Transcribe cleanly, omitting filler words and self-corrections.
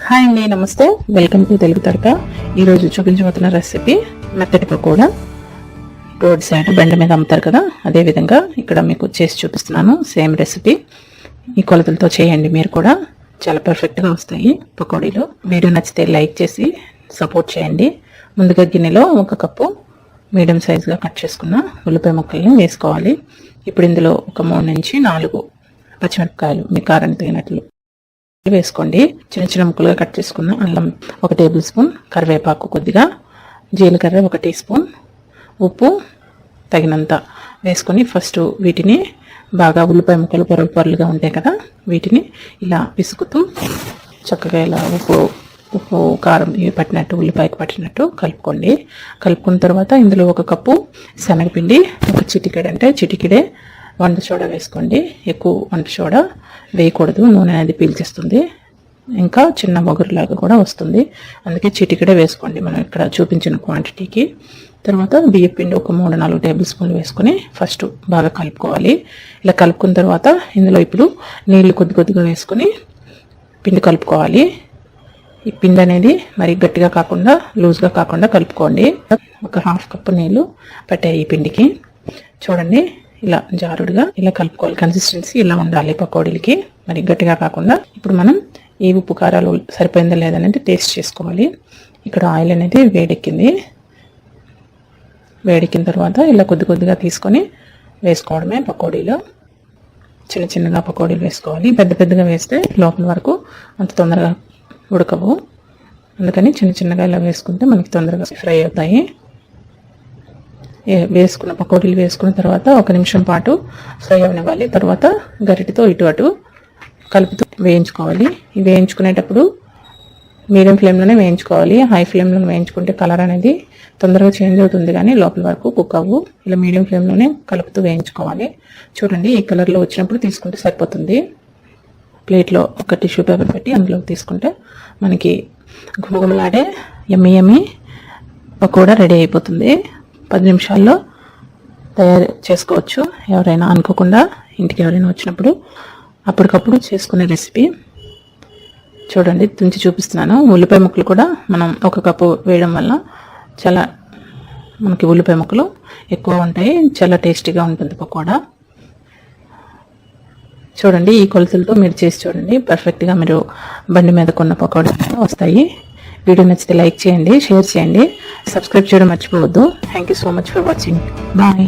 Hi అండి, నమస్తే. Welcome to Telugu Thadaka. ఈరోజు చూపించబోతున్న రెసిపీ మెత్తటి పకోడా. రోడ్ సైడ్ బండి మీద అమ్ముతారు కదా, అదే విధంగా ఇక్కడ మీకు చేసి చూపిస్తున్నాను. Same recipe. ఈ కొలతలతో చేయండి, మీరు కూడా చాలా పర్ఫెక్ట్గా వస్తాయి పకోడీలు. వీడియో నచ్చితే లైక్ చేసి సపోర్ట్ చేయండి. ముందుగా గిన్నెలో 1 కప్పు మీడియం సైజుగా కట్ చేసుకున్న ఉల్లిపాయ ముక్కల్ని వేసుకోవాలి. ఇప్పుడు ఇందులో ఒక 3 నుంచి 4 పచ్చిమిరపకాయలు మీ కారానికి తగినట్లు వేసుకోండి. చిన్న చిన్న ముక్కలుగా కట్ చేసుకున్న అల్లం 1 టేబుల్ స్పూన్, కరివేపాకు కొద్దిగా, జీలకర్ర 1 టీ స్పూన్, ఉప్పు తగినంత వేసుకొని ఫస్ట్ వీటిని బాగా ఉల్లిపాయ ముక్కలు పొరలుగా ఉంటాయి కదా, వీటిని ఇలా పిసుకుతూ చక్కగా ఇలా ఉప్పు కారం పట్టినట్టు, ఉల్లిపాయకి పట్టినట్టు కలుపుకోండి. కలుపుకున్న తర్వాత ఇందులో 1 కప్పు శనగపిండి, 1 చిటికెడే వంట సోడా వేసుకోండి. ఎక్కువ వంట సోడా వేయకూడదు, నూనె అనేది పీల్చేస్తుంది, ఇంకా చిన్న మొగురులాగా కూడా వస్తుంది. అందుకే చిటికెడే వేసుకోండి మనం ఇక్కడ చూపించిన క్వాంటిటీకి. తర్వాత బియ్యం పిండి 3-4 టేబుల్ స్పూన్లు వేసుకొని ఫస్ట్ బాగా కలుపుకోవాలి. ఇలా కలుపుకున్న తర్వాత ఇందులో ఇప్పుడు నీళ్లు కొద్దిగా వేసుకొని పిండి కలుపుకోవాలి. ఈ పిండి అనేది మరి గట్టిగా కాకుండా లూజ్గా కాకుండా కలుపుకోండి. 1/2 కప్పు నీళ్లు పట్టాయి ఈ పిండికి. చూడండి, ఇలా జారుడుగా ఇలా కలుపుకోవాలి. కన్సిస్టెన్సీ ఇలా ఉండాలి పకోడీలకి, మరి గట్టిగా కాకుండా. ఇప్పుడు మనం ఈ ఉప్పు కారాలు సరిపోయిందా లేదనేది టేస్ట్ చేసుకోవాలి. ఇక్కడ ఆయిల్ అనేది వేడెక్కిన తర్వాత ఇలా కొద్దిగా తీసుకొని వేసుకోవడమే పకోడీలు. చిన్నగా పకోడీలు వేసుకోవాలి. పెద్దగా వేస్తే లోపల వరకు అంత తొందరగా ఉడకవు, అందుకని చిన్నగా ఇలా వేసుకుంటే మనకి తొందరగా ఫ్రై అవుతాయి. వేసుకున్న పకోడీలు వేసుకున్న తర్వాత 1 నిమిషం పాటు ఫ్రై అవనివ్వాలి. తర్వాత గరిటెతో ఇటు అటు కలుపుతూ వేయించుకోవాలి. ఈ వేయించుకునేటప్పుడు మీడియం ఫ్లేమ్లోనే వేయించుకోవాలి. హై ఫ్లేమ్లో వేయించుకుంటే కలర్ అనేది తొందరగా చేంజ్ అవుతుంది, కానీ లోపల వరకు కుక్ అవ్వు. ఇలా మీడియం ఫ్లేమ్లోనే కలుపుతూ వేయించుకోవాలి. చూడండి, ఈ కలర్లో వచ్చినప్పుడు తీసుకుంటే సరిపోతుంది. ప్లేట్లో ఒక టిష్యూ పేపర్ పెట్టి అందులో తీసుకుంటే మనకి గుమగుమలాడే యమ్మీ పకోడా రెడీ అయిపోతుంది. 10 నిమిషాల్లో తయారు చేసుకోవచ్చు. ఎవరైనా అనుకోకుండా ఇంటికి ఎవరైనా వచ్చినప్పుడు అప్పటికప్పుడు చేసుకునే రెసిపీ. చూడండి, తుంచి చూపిస్తున్నాను. ఉల్లిపాయ ముక్కలు కూడా మనం 1 కప్పు వేయడం వల్ల చాలా మనకి ఉల్లిపాయ ముక్కలు ఎక్కువ ఉంటాయి, చాలా టేస్టీగా ఉంటుంది పకోడా. చూడండి, ఈ కొలతలతో మీరు చేసి చూడండి, పర్ఫెక్ట్గా మీరు బండి మీద కొన్న పకోడా వస్తాయి. వీడియో నచ్చితే లైక్ చేయండి, షేర్ చేయండి, సబ్స్క్రైబ్ చేయడం మర్చిపోవద్దు. Thank you so much for watching. Bye.